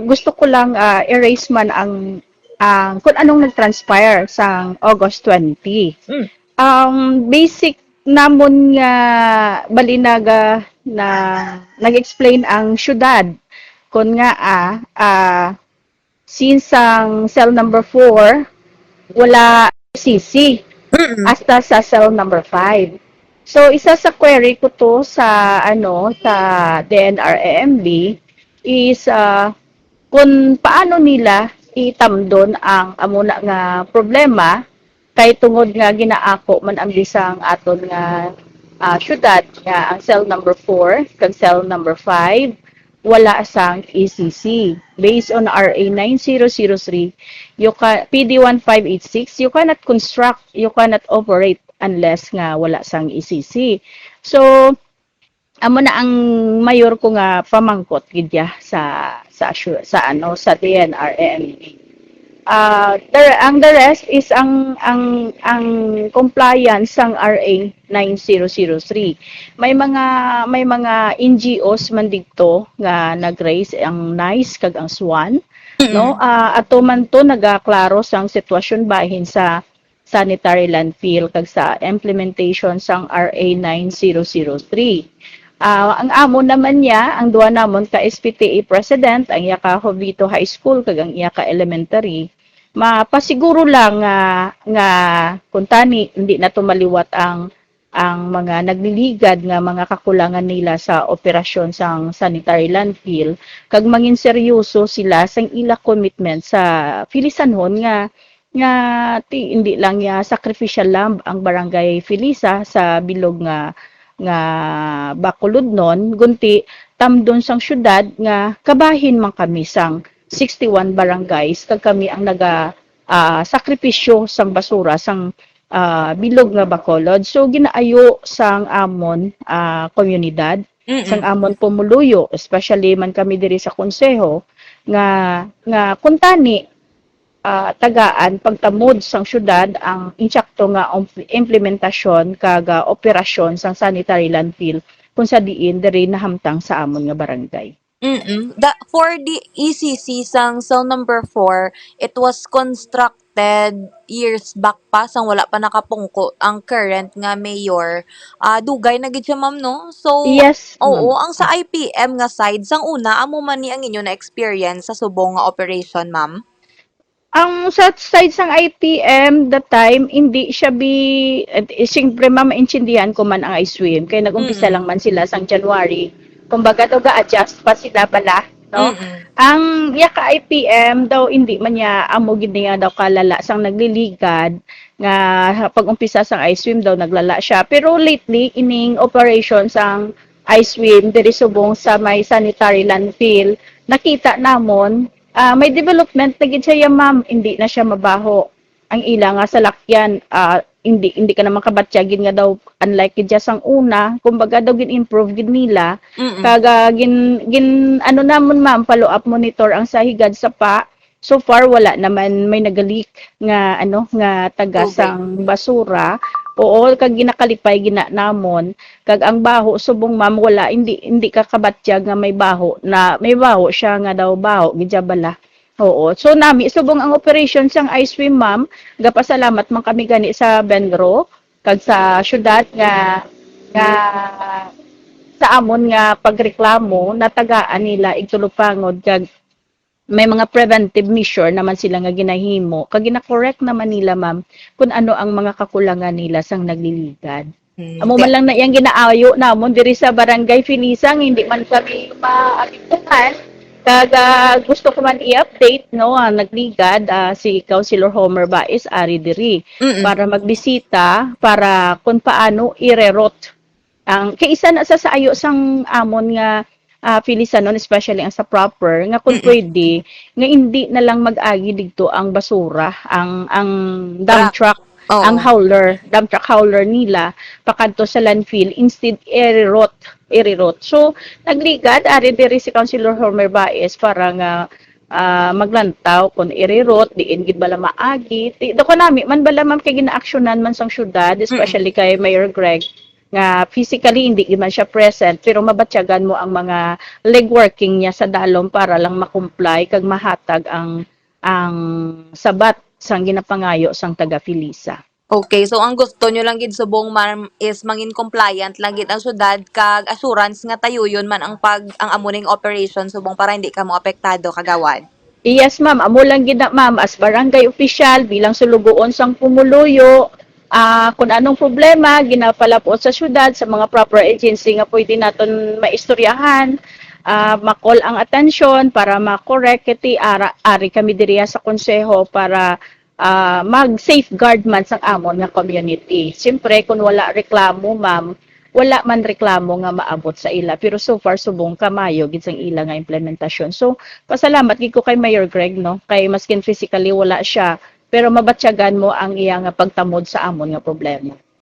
gusto ko lang erase man ang kung anong nag-transpire sa August 20. Mm. Basic namon nga balinaga na nag-explain ang syudad kun nga since ang cell number 4 wala CC Mm. hasta sa cell number 5. So isa sa query ko to sa sa DNR-AMB is kung paano nila itamdon ang amuna nga problema kay tungod nga ginaako man ang bisang aton nga syudad nga ang cell number 4 kag cell number 5 wala sang ECC. Based on RA 9003, PD 1586, you cannot construct, you cannot operate unless nga wala sang ECC. So, amo na ang mayor ko nga pamangkot gidya sa DNR-AMB. Ang the rest is ang compliance sang RA 9003. May mga NGOs man dito nga nag-raise ang NICE kag ang SWAN, no? Ato man to nagaklaro sang sitwasyon bahin sa sanitary landfill kag sa implementation sang RA 9003. Ang amo naman niya, ang duwa namon ka SPTA president, ang iya ka Jovito High School kag ang iya ka elementary, mapasiguro lang nga kuntani hindi na tumaliwat ang mga nagliligad nga mga kakulangan nila sa operasyon sang sanitary landfill kag mangin seryoso sila sang ila commitment sa Filisanhon nga hindi lang ya sacrificial lamb ang barangay Filisa sa bilog nga Bacolod non gunti tamdon sang syudad nga kabahin man kami sang 61 barangays kag kami ang sakripisyo sang basura sang bilog nga Bacolod. So ginaayo sang amon komunidad, sang amon pumuluyo, especially man kami diri sa konseho nga kuntani tagaan pagtamod sang syudad ang insakto nga implementasyon kag operasyon sang sanitary landfill kung sa diin diri nahamtang sa amon nga barangay. For the ECC sang cell number 4, it was constructed years back pa sang wala pa nakapungko ang current nga mayor. Dugay na gid siya ma'am no. So Yes, oo, ma'am. ang sa IPM nga side sang una amo man ni ang inyo na experience sa subong nga operation ma'am. Ang sa side sang IPM that time hindi siya siyempre maintindihan ko man ang I-swim kay nag-umpisa lang man sila sang January. Kumbaga daw ga-adjust pa sila bala, no? Ang yaka IPM daw hindi man niya amo gid niya daw kalala sang nagliligad nga pag-umpisa sang I-swim daw naglala siya. Pero lately ining operation sang I-swim diri subong sa may sanitary landfill nakita namon may development na gid siya ma'am, hindi na siya mabaho. Ang ila nga sa lakyan, hindi ka naman kabatyagin nga daw unlike gid sang una, kumbaga daw gin-improve gid nila. Kaga ano namon ma'am, follow up monitor ang sahigad sa pa. So far wala naman may nagalik nga nga taga sang basura. Oo, kag ginakalipay namon kag ang baho subong ma'am wala hindi ka kabatyag nga may baho siya nga daw baho gidya bala. Oo. So nami subong ang operation sang I-swim ma'am, gapasalamat man kami gani sa Benro kag sa syudad nga sa amon nga pagreklamo natagaan nila igtulupangod kag may mga preventive measure naman sila nga ginahimo kag gina-correct naman nila ma'am kung ano ang mga kakulangan nila sang nagliligad. Amo man lang na iyang ginaayo namon diri sa barangay Filisang hindi man kami maapektuhan kag gusto ko man i-update no ang nagligad si Councilor Homer Baez ari diri para magbisita para kung paano i-reroute ang kaisa na sa ayo sang amon nga Filisanon, especially ang sa proper, nga kung pwede, nga hindi na lang mag-agi dito ang basura, ang dump truck, ang dump truck hauler nila, pakadto sa landfill, instead i-reroute. So, nagligad, ari diri si Councilor Homer Baez para nga maglantaw kung i-reroute, diin gid bala maagi. Dako nami, man bala ma'am kay gina-actionan man sang syudad, especially kay Mayor Greg, nga physically hindi man siya present pero mabatyagan mo ang mga legworking niya sa dalom para lang makomply kag mahatag ang sabat sang ginapangayo sang taga Filisa. Okay, so ang gusto nyo lang gid subong ma'am is mangin compliant lang gid ang syudad kag assurance nga tayuyon man ang amuning operation subong para hindi ka mo apektado kagawad. Yes, ma'am. Amo lang gid na, ma'am, as barangay official bilang sulugoon sang pumuluyo, kung anong problema ginapalapot sa syudad sa mga proper agency nga pwede naton maistoryahan, makol ang atensyon para ma-correct kiti ari kami diriya sa konseho para mag-safeguard man sang amon nga community. Siyempre, kung wala reklamo, ma'am, wala man reklamo nga maabot sa ila pero so far subong kamayo gid sang ila nga implementasyon. So pasalamat gid ko kay Mayor Greg no kay maskin physically wala siya pero mabatyagan mo ang iya nga pagtamod sa amon nga problema.